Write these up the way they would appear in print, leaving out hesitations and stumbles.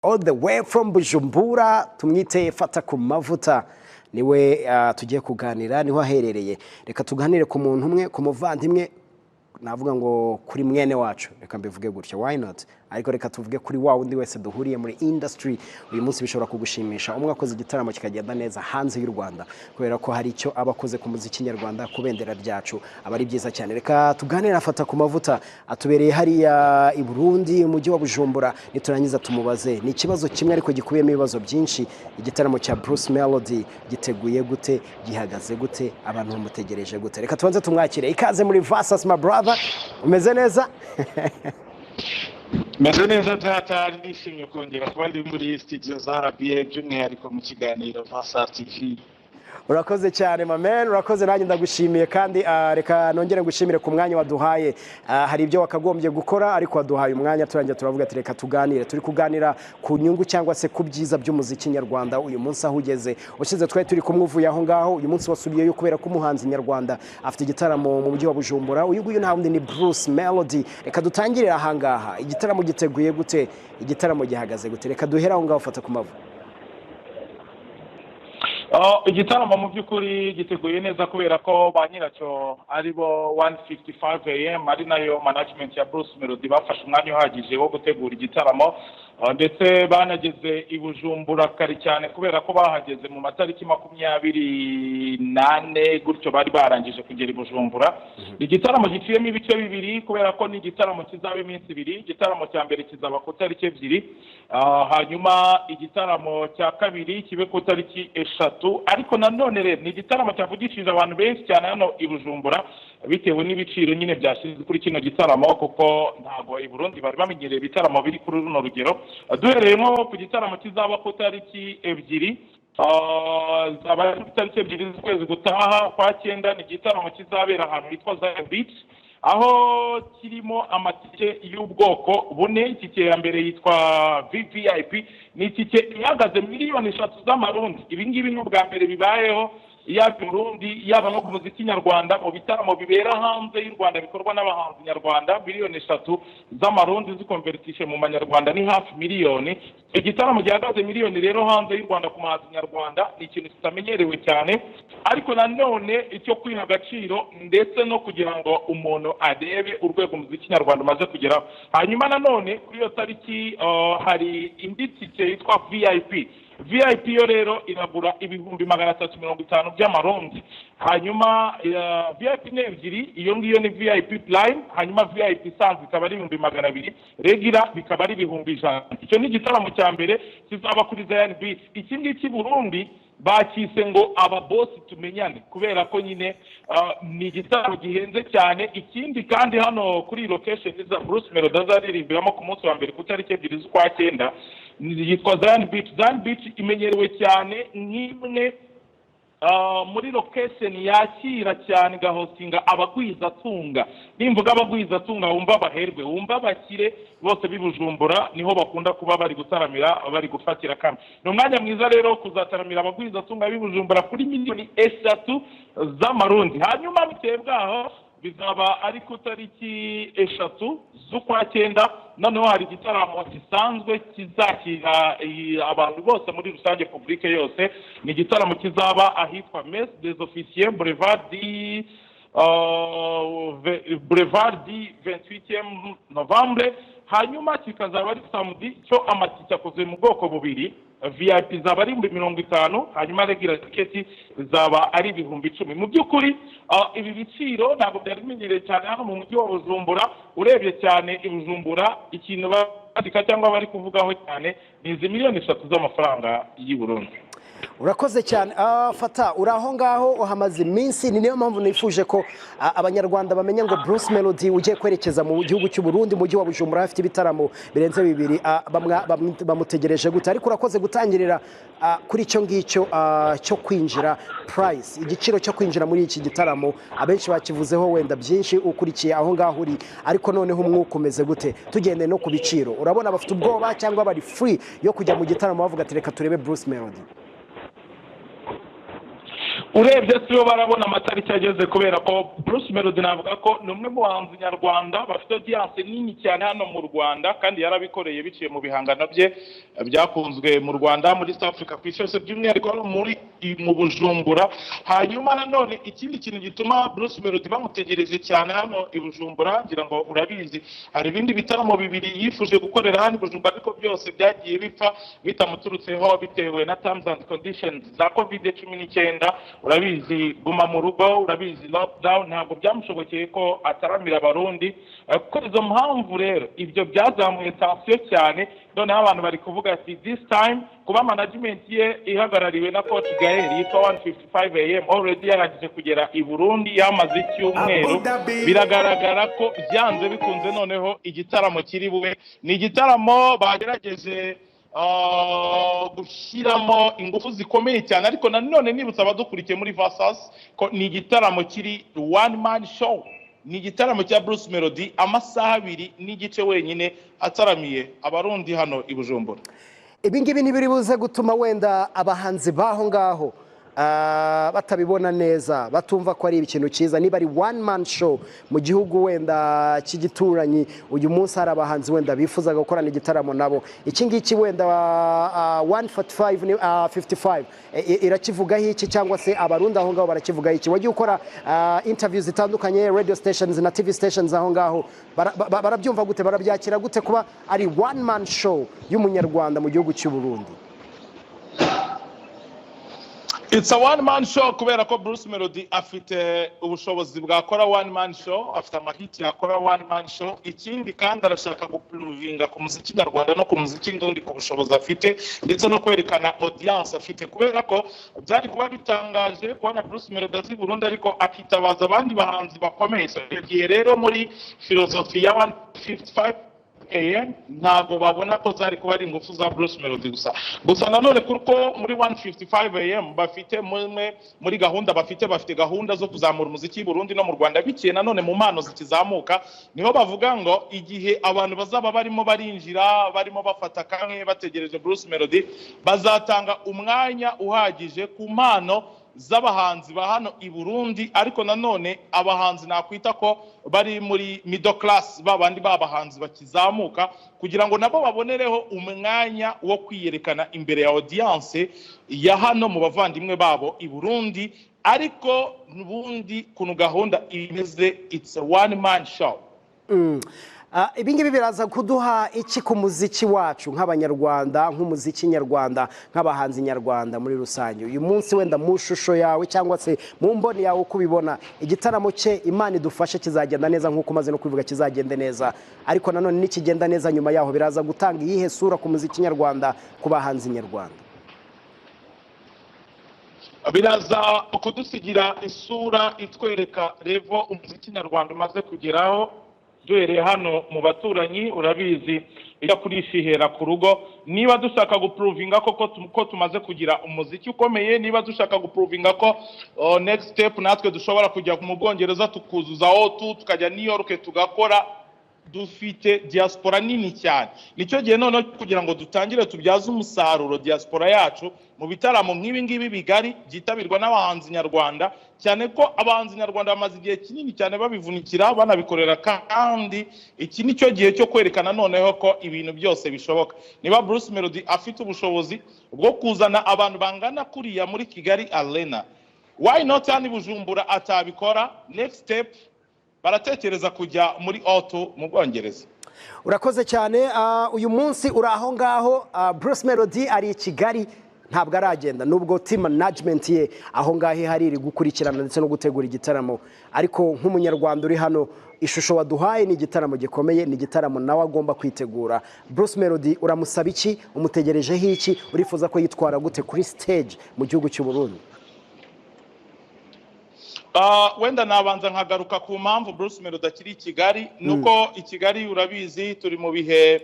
all the way from Bujumbura, tumwite fata ku mavuta niwe tugiye kuganira niho aherereye. Reka tuganire ku muntu umwe, ku muvandimwe, navuga ngo kuri mwene wacu, reka mbivuge gutyo, why not? Ariko reka tuvuge kuri wa wundi wese duhuriye muri industry. Uyu munsi bishobora kugushimisha umwe akoze igitaramo kikagenda neza hanze y'u Rwanda, kubera ko hari icyo abakoze ku muziki nyarwanda, kubendera ryacu abari byiza cyane. Reka tuganire afata ku mavuta, atubereye hariya i Burundi umujyi wa Bujumbura. Niturangiza tumubaze ni ikibazo kimwe ariko gikubiyemo ibibazo byinshi. Igitaramo cya Bruce Melody giteguye gute, gihagaze gute, abantu bamutegereje gute? Reka tubanze tumwakire. Ikaze muri Versus my brother. Umeze neza? Meze neza tatari, nishimye kongera kuba ndi muri studio za agiye by'umwihariko mu kiganiro Versus TV. Urakoze cyane mamen, urakoze nanjye ndagushimiye kandi reka nongere ngushimire ku mwanya waduhaye. Hari ibyo wakagombye gukora ariko waduhaye umwanya, turangiye turavuga ati reka tuganire. Turi kuganira ku nyungu cyangwa se ku byiza by'umuziki nyarwanda uyu munsi aho ugeze. Ushize twari turi kumwuvuye aho ngaho, uyu munsi wasubiyeyo kubera ko umuhanzi nyarwanda afite igitaramo mu mujyi wa Bujumbura. Uyu nguyu nta wundi ni Bruce Melody. Reka dutangirire aha ngaha. Igitaramo giteguye gute, igitaramo gihagaze gute? Reka duhera aho ngaho fata ku mavu. Igitaramo mu by'ukuri giteguye neza kubera ko ba nyiracyo ari bo 1:55 AM ari nayo management ya Bruce Melody bafashe umwanya uhagije wo gutegura igitaramo, ndetse banageze i Bujumbura kare cyane kubera ko bahageze mu matariki 28 gutyo bari barangije kugera i Bujumbura. Igitaramo giciyemo ibice bibiri kubera ko ni igitaramo kizaba iminsi ibiri. Igitaramo cya mbere kizaba ku tariki 2, hanyuma igitaramo cya kabiri kibe ku tariki 3. Ariko nanone rero ni igitaramo cyavugishije abantu benshi cyane hano i Bujumbura bitewe n'ibiciro nyine byashize kuri kino gitaramo, kuko ntago i Burundi bari bamenyereye ibitaramo biri kuri runo rugero. Duhereyemo ku gitaramo kizaba ku tariki 2, zaba ku tariki 2 z'ukwezi gutaha kwa 9. Ni igitaramo kizabera ahantu hitwa Zion Beach, aho kirimo amatike y'ubwoko bune. Itike ya mbere yitwa VIP, ni itike ihagaze miliyoni 3 z'amarundi. Ibi ngibi n'ubwa mbere bibayeho yaba Burundi yaba no ku muziki nyarwanda mu bitaramo bibera hanze y'u Rwanda bikorwa n'abahanzi nyarwanda. miliyoni 3 z'amarundi zikonvertishe mu manyarwanda ni hafi miliyoni. Igitaramo gihagaze miliyoni rero hanze y'u Rwanda ku mahanzi nyarwanda ni ikintu kitamenyerewe cyane, ariko nanone icyo kwiha agaciro ndetse no kugira ngo umuntu arebe urwego muziki nyarwanda umaze kugeraho. Hanyuma nanone kuri iyo tariki hari indi tike yitwa VIP. VIP yo rero iragura ibihumbi 350 by'amarundi. Hanyuma VIP ni ebyiri, iyo ngiyo ni VIP Prime, hanyuma VIP isanzwe ikaba ari 200, regular bikaba ari 100. Icyo ni igitaramo cya mbere kizaba kuri Zion Beach. Iki ngiki Burundi bakise ngo aba boss tumenyane kubera ko nyine ni igitaramo gihenze cyane. Ikindi kandi hano kuri location za Bruce Melody azaririmbiramo ku munsi wa mbere ku tariki 2 z'ukwa 9 yitwa Zion Beach. Zion Beach imenyerewe cyane nk'imwe muri location yakira cyane gahostinga abagwizatunga. Nimvuga abagwizatunga wumva baherwe, wumva bakire bose bibujumbura, niho bakunda kuba bari gutaramira, bari gufatira kamwe. Ni umwanya mwiza rero kuzataramira abagwizatunga bibujumbura kuri miliyoni 3 z'amarundi. Hanyuma bitewe bwaho bizaba ari ku tariki 3 z'ukwa 9. Noneho hari igitaramo gisanzwe kizakira abantu bose muri rusange, publike yose. Ni igitaramo kizaba ahitwa Messe des Officiers Boulevard du 28 Novembre. Hanyuma kikazaba ari samedi, cyo amatike akoze mu bwoko bubiri. VIP zaba ari 50, hanyuma regular ticket zaba ari 10,000. Mu by'ukuri ibi biciro ntabwo byari bimenyereye cyane hano mu mujyi wa Bujumbura. Urebye cyane i Bujumbura ikintu badika cyangwa bari kuvugaho cyane ni izi miliyoni 3 z'amafaranga y'u Burundi. Urakoze cyane. Fata uraho ngaho uhamaze iminsi, ni niyo mpamvu nifuje ko abanyarwanda bamenya ngo Bruce Melody ugiye kwerekeza mu gihugu cy'u Burundi, mu gihe wa Bujumbura afite ibitaramo birenze 2 bamutegereje gute. Ariko urakoze gutangirira kuri icyo ngicyo cyo kwinjira, price, igiciro cyo kwinjira muri iki gitaramo. Abenshi bakivuzeho wenda byinshi ukurikiye aho ngaho uri, ariko noneho umwuka umeze gute? Tugende no ku biciro. Urabona bafite ubwoba cyangwa bari free yo kujya mu gitaramo bavuga ati reka turebe Bruce Melody? urebye sibo barabona amatariki ageze kubera ko Bruce Melody navuga ko ni umwe mu bahanzi nyarwanda bafite audience nini cyane hano mu Rwanda kandi yarabikoreye biciye mu bihangano bye byakunzwe mu Rwanda muri South Africa ku isi by'umwihariko muri mu Bujumbura. Hanyuma nanone ikindi kintu gituma Bruce Melody bamutegereje cyane hano i Bujumbura ngira ngo urabizi hari ibindi bitaramo bibiri yifuje gukorera hano i Bujumbura ariko byose byagiye bipfa bitamuturutseho bitewe na terms and conditions za COVID-19. Urabizi guma mu rugo, urabizi lockdown, ntabwo byamushobokeye ko ataramira abarundi. Kuko izo mpamvu rero ibyo byazamuye tension cyane, noneho abantu bari kuvuga ati this time kuba management ye ihagarariwe na coach Gael yitwa 155 am already yaragije kugera i Burundi yamaze icyumweru, biragaragara ko byanze bikunze noneho igitaramo kiri bube ni igitaramo bagerageje gushyiramo ingufu zikomeye cyane, ariko nanone nibutsa abadukurikiye muri Versus ko ni igitaramo kiri one man show, ni igitaramo cya Bruce Melody amasaha 2 n'igice wenyine ataramiye abarundi hano i Bujumbura. Ibi ngibi ntibiri buze gutuma wenda abahanzi baho ngaho batabibona neza, batumva ko ari ikintu cyiza niba ari one man show mu gihugu wenda cy'igituranyi. Uyu munsi hari abahanzi wenda bifuzaga gukorana igitaramo nabo, iki ngiki wenda 155 irakivugaho iki, cyangwa se abarundi aho ngaho barakivugaho iki? Wagiye ukora interviews zitandukanye, radio stations na TV stations aho ngaho, barabyumva gute, barabyakira gute kuba ari one man show y'umunyarwanda mu gihugu cy'u Burundi? It's a one man show kubera ko Bruce Melody afite ubushobozi bwakora one man show, afite amahiti yakora one man show. Ikindi kandi arashaka guprovinga ku muziki nyarwanda no ku muziki ndundi ku bushobozi afite ndetse no kwerekana audience afite, kubera ko byari kuba bitangaje kubona Bruce Melody azi Burundi ariko akitabaza abandi bahanzi bakomeye. Igihe rero muri filosofi ya 155 AM ntabwo babona ko zari kuba ari ingufu za Bruce Melody gusa nanone kuko muri 155 AM bafite muri gahunda bafite gahunda zo kuzamura umuziki w'u Burundi no mu Rwanda biciye nanone mu mpano zikizamuka. Niho bavuga ngo igihe abantu bazaba barimo barinjira barimo bafata kamwe bategereje Bruce Melody, bazatanga umwanya uhagije ku mpano z'abahanzi ba hano i Burundi, ariko nanone abahanzi nakwita ko bari muri middle class, babandi babahanzi bakizamuka, kugira ngo nabo babonereho umwanya wo kwiyerekana imbere ya audience ya hano mu bavandimwe babo i Burundi. Ariko nubundi kuno gahunda imeze, it's a one man show. Ibi ngibi biraza kuduha iki ku muziki wacu nk'abanyarwanda, nk'umuziki nyarwanda, nk'abahanzi nyarwanda muri rusange? Uyu munsi wenda mu shusho yawe cyangwa se mu mboni yawe uko ubibona igitaramo cye Imana idufashe kizagenda neza nk'uko maze no kubivuga kizagende neza, ariko nanone nikigenda neza nyuma yaho biraza gutanga iyihe sura ku muziki nyarwanda, ku bahanzi nyarwanda? Biraza kudusigira isura itwereka revo umuziki nyarwanda umaze kugeraho. Duhereye hano mu baturanyi, urabizi ijya kurishihera ku rugo. Niba dushaka guprovinga ko tumaze kugira umuziki ukomeye, niba dushaka guprovinga ko next step natwe dushobora kujya mu Bwongereza tukuzuza O2 tukajya New York tugakora, dufite diaspora nini cyane. Nicyo gihe none kugira ngo dutangire tubyaze umusaruro diaspora yacu mu bitaramo nk'ibi ngibi bigari byitabirwa n'abahanzi nyarwanda, cyane ko abahanzi nyarwanda bamaze igihe kinini cyane babivunikira banabikorera, kandi iki nicyo gihe cyo kwerekana noneho ko ibintu byose bishoboka. Niba Bruce Melody afite ubushobozi bwo kuzana abantu bangana kuriya muri Kigali Arena, why not hano Bujumbura atabikora? Next step baratekereza kujya muri O2 mu Bwongereza. Urakoze cyane. Uyu munsi uri aho ngaho, Bruce Melody ari i Kigali, ntabwo aragenda nubwo team management ye aho ngaho hari iri gukurikirana ndetse no gutegura igitaramo, ariko nk'umunyarwanda uri hano, ishusho waduhaye ni igitaramo gikomeye, ni igitaramo nawe agomba kwitegura. Bruce Melody uramusaba iki, umutegerejeho iki, urifuza ko yitwara gute kuri stage mu gihugu cy'u Burundi? Wenda nabanza nkagaruka ku mpamvu Bruce Melody akiri i Kigali, nuko i Kigali urabizi turi mu bihe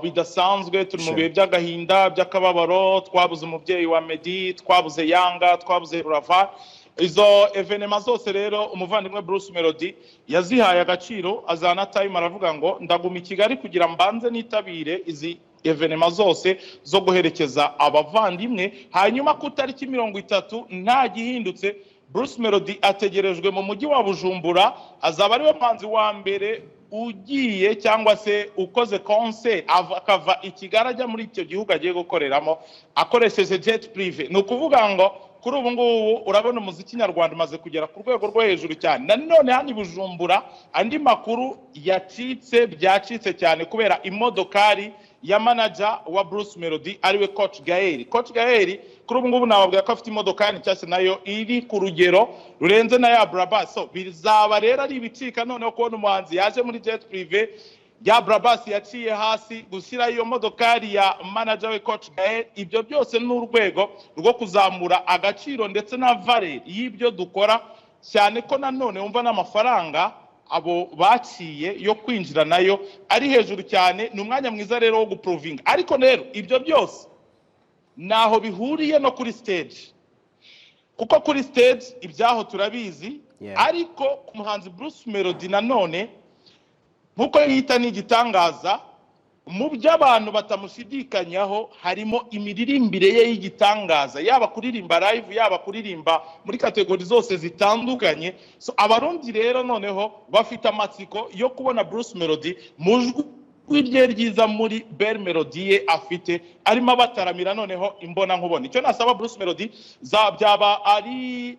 bidasanzwe, turi mu bihe by'agahinda by'akababaro, twabuze umubyeyi wa Meddy, twabuze Yanga, twabuze Rwanda. Izo evenema zose rero umuvandimwe Bruce Melody yazihaye agaciro, azana time aravuga ngo ndaguma i Kigali kugira mbanze nitabire izi evenema zose zo guherekeza abavandimwe. Hanyuma ku tariki 30 nta gihindutse Bruce Melody ategerejwe mu mujyi wa Bujumbura, azaba ari we muhanzi wa mbere ugiye cyangwa se ukoze concert akava Kigali ajya muri icyo gihugu agiye gukoreramo akoresheje jet privé. Ni ukuvuga ngo kuri ubu ngubu urabona umuziki nyarwanda umaze kugera ku rwego rwo hejuru cyane. Nanone hano i Bujumbura andi makuru byacitse cyane kubera imodokari ya manager wa Bruce Melody ariwe Coach Gaël. Coach Gaël kuri ubu ngubu nababwira ko afite imodokari nshyashya nayo iri ku rugero rurenze na ya Brabus. So bizaba rero ari ibicika noneho kubona umuhanzi yaje muri jet privé ya Brabus yaciye hasi gushyira iyo modokari ya manager we Coach Gaël. Ibyo byose ni urwego rwo kuzamura agaciro ndetse na valeur y'ibyo dukora, cyane ko nanone umva n'amafaranga abo baciye yo kwinjira nayo ari hejuru cyane. Ni umwanya mwiza rero wo guprovinga. Ariko rero ibyo byose naho bihuriye no kuri stage, kuko kuri stage ibyaho turabizi, ariko ku muhanzi Bruce Melody nanone nkuko yita n'igitangaza mu by'abantu batamushidikanyaho harimo imiririmbire ye y'igitangaza, yaba kuririmba live yaba kuririmba muri kategori zose zitandukanye. So abarundi rero noneho bafite amatsiko yo kubona Bruce Melody mu jwi rye ryiza muri belle melody ye afite arimo abataramira noneho imbona nkubona. Icyo nasaba Bruce Melody byaba ari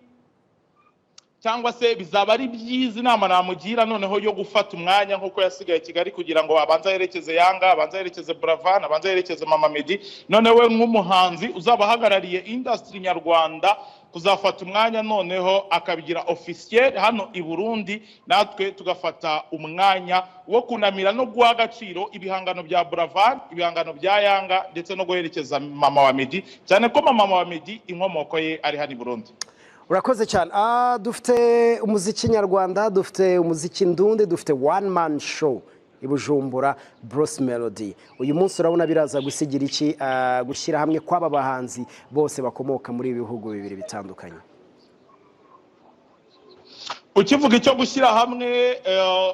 cyangwa se bizaba ari byiza inama namugira noneho yo gufata umwanya nkuko yasigaye Kigali kugira ngo abanza yerekeze Yanga, abanza yerekeze Buravan, abanza yerekeze Mama Medi. None we nk'umuhanzi uzabahagarariye industry nyarwanda kuzafata umwanya noneho akabigira officiel hano i Burundi, natwe tugafata umwanya wo kunamira no guha agaciro ibihangano bya Buravan, ibihangano bya Yanga ndetse no guherekeza Mama wa Medi, cyane ko Mama wa Medi inkomoko ye ari hano i Burundi. Urakoze cyane. Dufite umuziki nyarwanda, dufite umuziki ndundi, dufite one man show i Bujumbura Bruce Melody. Uyu munsi urabona biraza gusigira iki gushyira hamwe kw'aba bahanzi bose bakomoka muri ibihugu bibiri bitandukanye? Ukivuga icyo gushyira hamwe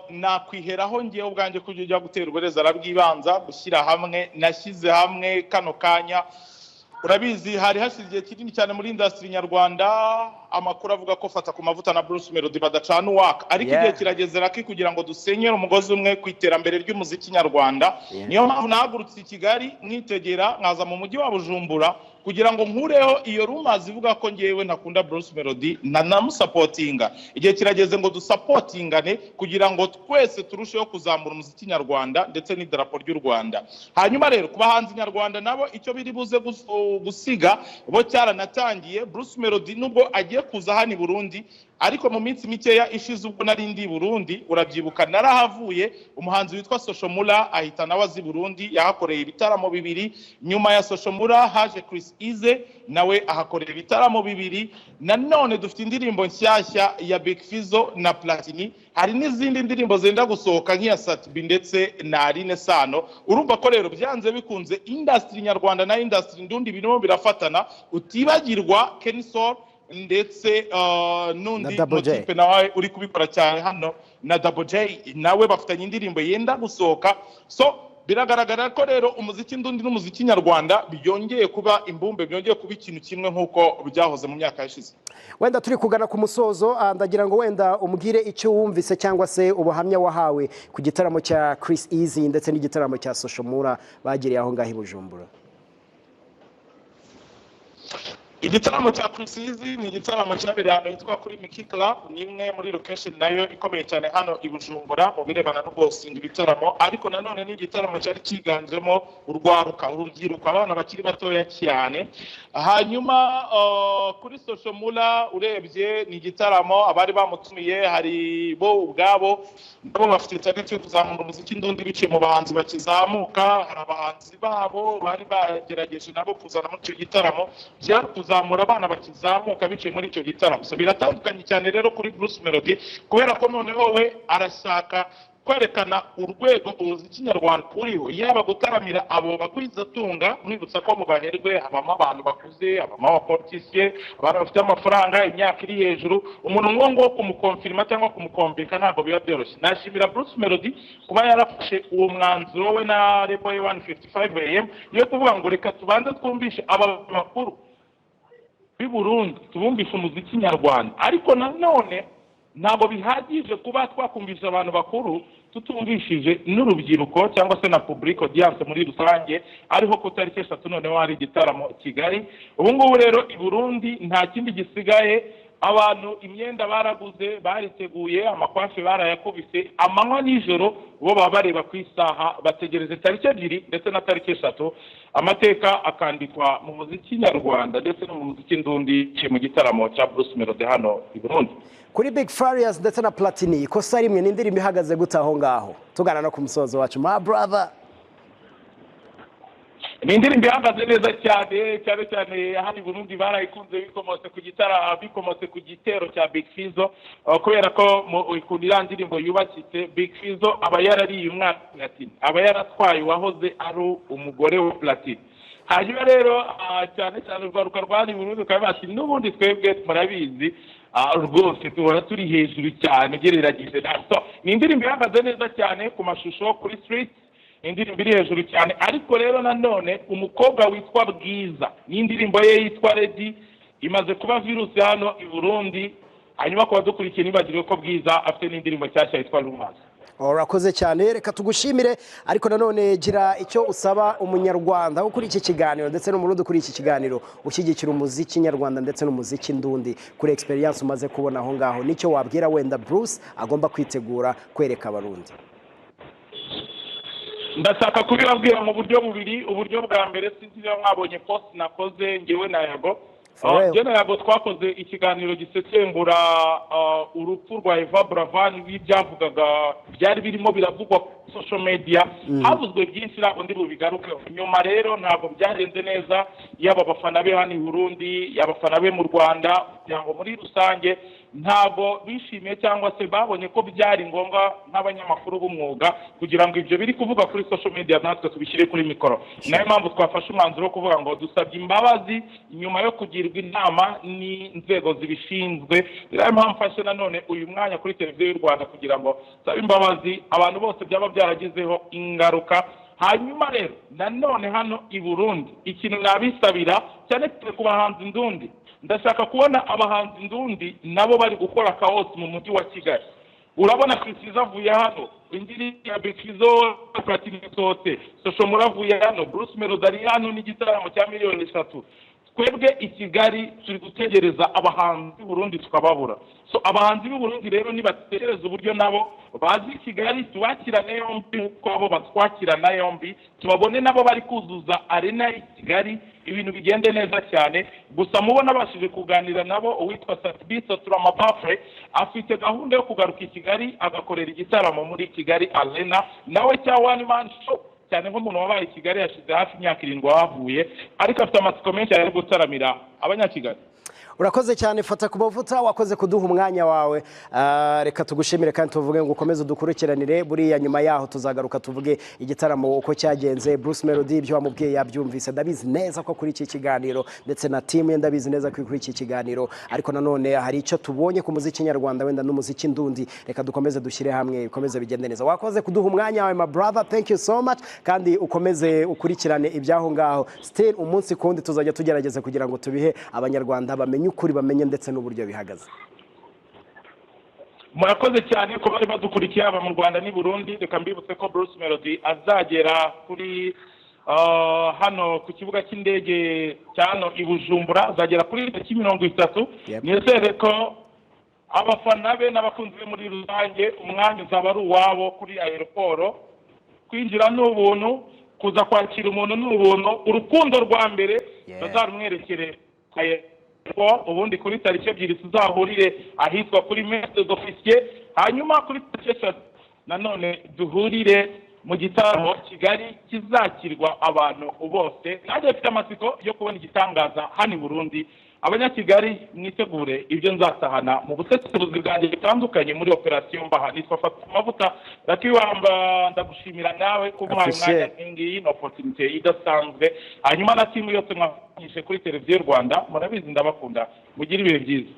nakwiheraho ngiye ubwanjye kujya gutera uburezi arabwibanza gushyira hamwe. Nashyize hamwe kano kanya, urabizi hari hashize kinini cyane muri industry nyarwanda amakuru avuga ko Fata ku Mavuta na Bruce Melody badacana uwaka, ariko igihe kirageze raki kugira ngo dusenyere umugozi umwe ku iterambere ry'umuziki nyarwanda. Niyo mpamvu nahagurutse i Kigali mwitegera nkaza mu mujyi wa Bujumbura kugira ngo nkureho iyo rumors ivuga ko ngewe ntakunda Bruce Melody namusapotinga. Igihe kirageze ngo dusapotingane kugira ngo twese turusheho kuzamura umuziki nyarwanda ndetse n'idarapo ry'u Rwanda. Hanyuma rero ku bahanzi nyarwanda nabo icyo biri buze gusiga bo cyaranatangiye. Bruce Melody nubwo agiye kuza hano i Burundi, ariko mu minsi mikeya ishize ubwo nari ndi Burundi urabyibuka narahavuye, umuhanzi witwa Soshomura ahita nawe azi Burundi, yahakoreye ibitaramo bibiri. Nyuma ya Soshomura haje Chris Ize nawe ahakorera ibitaramo bibiri. Nanone dufite indirimbo nshyashya ya Big Fizzo na Platini, hari n'izindi ndirimbo zenda gusohoka nk'iya Satbi ndetse na Aline Sano. Urumva ko rero byanze bikunze industry nyarwanda na industry ndundi birimo birafatana, utibagirwa Kensol ndetse nundi motipe nawe uri kubikora cyane hano na Double J nawe bafitanye indirimbo yenda gusohoka. So biragaragara ko rero umuziki ndundi n'umuziki nyarwanda byongeye kuba imbumbe, byongeye kuba ikintu kimwe nkuko byahoze mu myaka yashize. Wenda turi kugana ku musozo, ndagira ngo wenda umbwire icyo wumvise cyangwa se ubuhamya wahawe ku gitaramo cya Chris Easy ndetse n'igitaramo cya Soshomura bagiriye aho ngaho i Bujumbura. Igitaramo cya Chris Easy ni igitaramo cyabereye ahantu hitwa kuri Miki Club, ni imwe muri location nayo ikomeye cyane hano i Bujumbura mu birebana no guhosinga ibitaramo. Ariko nanone ni igitaramo cyari kiganjemo urwaruka, urubyiruko, abana bakiri batoya cyane. Hanyuma kuri Soshomura urebye ni igitaramo abari bamutumiye hari bo ubwabo nabo bafite target yo kuzamura umuziki ndundi biciye mu bahanzi bakizamuka. Hari abahanzi babo bari bagerageje nabo kuzana mu icyo gitaramo kuzamura abana bakizamuka biciye muri icyo gitaramo. So biratandukanye cyane rero kuri Bruce Melody kubera ko noneho we arashaka kwerekana urwego umuziki nyarwanda uriho, yaba gutaramira abo bagwizatunga, mwibutsa ko mu baherwe habamo abantu bakuze, habamo abapolitisiye, abantu bafite amafaranga, imyaka iri hejuru. Umuntu ngo kumukonfirma cyangwa kumukombeka ntabwo biba byoroshye. Nashimira Bruce Melody kuba yarafashe uwo mwanzuro we na Rebo 155 AM yo kuvuga ngo reka tubanze twumvishe aba makuru b'i Burundi, tubumvishe umuziki nyarwanda. Ariko nanone ntabwo bihagije kuba twakumvisha abantu bakuru tutumvishije n'urubyiruko cyangwa se na public audience muri rusange. Ariho ku tariki 3 noneho hari igitaramo Kigali. Ubu ngubu rero i Burundi nta kindi gisigaye, abantu imyenda baraguze, bariteguye, amakwafi barayakubise, amanywa n'ijoro bo baba bareba ku isaha, bategereze tariki 2 ndetse na tariki 3 amateka akandikwa mu muziki nyarwanda ndetse no mu muziki ndundi mu gitaramo cya Bruce Melody hano i Burundi. Kuri Big Farious ndetse na Platini ikosa rimwe n'indirimbo ihagaze gute aho ngaho? Tugana no ku musozo wacu my brother. Ni indirimbo ihagaze neza cyane cyane hano i Burundi barayikunze bikomotse ku gitero cya Big Fizzo, kubera ko ikundira indirimbo yubakitse. Big Fizzo aba yarariye umwana Platini, aba yaratwaye wahoze ari umugore wa Platini. Hanyuma rero cyane urwaruka rwari mu Burundi kandi bati n'ubundi twebwe murabizi rwose tubona turi hejuru cyane ugereranyije naso. Ni indirimbo ihagaze neza cyane ku mashusho kuri street, indirimbo iri hejuru cyane. Ariko rero nanone umukobwa witwa Bwiza n'indirimbo ye yitwa Ready imaze kuba virusi hano i Burundi. Hanyuma kuba dukurikiye nibagirwe ko Bwiza afite n'indirimbo nshyashya yitwa Rumazi. Urakoze cyane, reka tugushimire. Ariko nanone gira icyo usaba umunyarwanda wo kuri iki kiganiro ndetse n'umurundi kuri iki kiganiro ushyigikira umuziki nyarwanda ndetse n'umuziki ndundi kuri experience umaze kubona aho ngaho, nicyo wabwira wenda Bruce agomba kwitegura kwereka abarundi? Ndashaka kubibabwira mu buryo bubiri. Uburyo bwa mbere, sinzi niba mwabonye post nakoze ngewe na Yago. Yago twakoze ikiganiro gisesengura urupfu rwa Eva Buravan n'ibyavugaga byari birimo biravugwa ku social media. Havuzwe byinshi ntabwo ndi bubigaruke. Nyuma rero ntabwo byarenze neza, yaba abafana be hano i Burundi, yaba abafana be mu Rwanda, cyangwa muri rusange ntabwo bishimiye cyangwa se babonye ko byari ngombwa nk'abanyamakuru b'umwuga kugira ngo ibyo biri kuvuga kuri social media natwe tubishyire kuri mikoro. Nayo mpamvu twafashe umwanzuro wo kuvuga ngo dusabye imbabazi nyuma yo kugirwa inama n'inzego zibishinzwe. Nayo mpamvu mfashe nanone uyu mwanya kuri televiziyo y'u Rwanda kugira ngo sabe imbabazi abantu bose byaba byaragizeho ingaruka. Hanyuma rero nanone hano i Burundi ikintu nabisabira cyane ku bahanzi ndundi, ndashaka kubona abahanzi ndundi nabo bari gukora chaos mu mujyi wa Kigali. Urabona Christiza avuye hano, indirimbo ya Big Fizzo Platini sote, Social muravuye hano, Bruce Melody ari hano n'igitaramo cya miliyoni 3. Twebwe i Kigali turi gutegereza abahanzi b'u Burundi tukababura. So abahanzi b'u Burundi rero nibategereza uburyo nabo bazi Kigali tubakirana yombi uko abo batwakirana yombi, tubabone nabo bari kuzuza arena i Kigali, ibintu bigende neza cyane. Gusa mubona bashije kuganira nabo, uwitwa Satbiso Turamapafre afite gahunda yo kugaruka i Kigali agakorera igitaramo muri Kigali Arena, nawe cya one man show cyane nk'umuntu wabaye i Kigali yashize hafi imyaka 7 wavuye, ariko afite amatsiko menshi ari gutaramira abanyakigali. Urakoze cyane fata ku bavuta, wakoze kuduha umwanya wawe. Reka tugushimire kandi tuvuge ngo ukomeze udukurikiranire. Buriya nyuma yaho tuzagaruka tuvuge igitaramo uko cyagenze. Bruce Melody ibyo wamubwiye yabyumvise, ndabizi neza ko kuri iki kiganiro ndetse na team ye ndabizi neza ko kuri iki kiganiro. Ariko nanone hari icyo tubonye ku muziki nyarwanda wenda n'umuziki ndundi, reka dukomeze dushyire hamwe bikomeze bigende neza. Wakoze kuduha umwanya wawe my brother, thank you so much, kandi ukomeze ukurikirane ibyaho ngaho. Still umunsi kundi tuzajya tugerageza kugira ngo tubihe abanyarwanda bamenye ukuri, bamenye ndetse n'uburyo bihagaze. Murakoze cyane ko bari badukurikiye aba mu Rwanda ni Burundi. Reka mbibutse ko Bruce Melody azagera kuri hano ku kibuga cy'indege cyano i Bujumbura, azagera kuri 30. Nizere ko abafana be n'abakunzi be muri rusange umwanya uzaba ari uwabo kuri aeroport. Kwinjira n'ubuntu, kuza kwakira umuntu n'ubuntu, urukundo rwa mbere bazarumwerekere ubundi kuri tariki 2 tuzahurire ahitwa kuri Messe d'Officier. Hanyuma kuri tariki 3 nanone duhurire mu gitaramo Kigali kizakirwa abantu bose. Naje mfite amatsiko yo kubona igitangaza hano i Burundi abanyakigali mwitegure ibyo nzatahana mu busesenguzi bwanjye bitandukanye muri operasiyo mbaha. Nitwa Fata ku mavuta Rakiwamba, ndagushimira nawe ko mwaye umwanya nk'ingiyi na opportunity idasanzwe, hanyuma na timu yose mwafanyije kuri televiziyo Rwanda, murabizi ndabakunda, mugire ibihe byiza.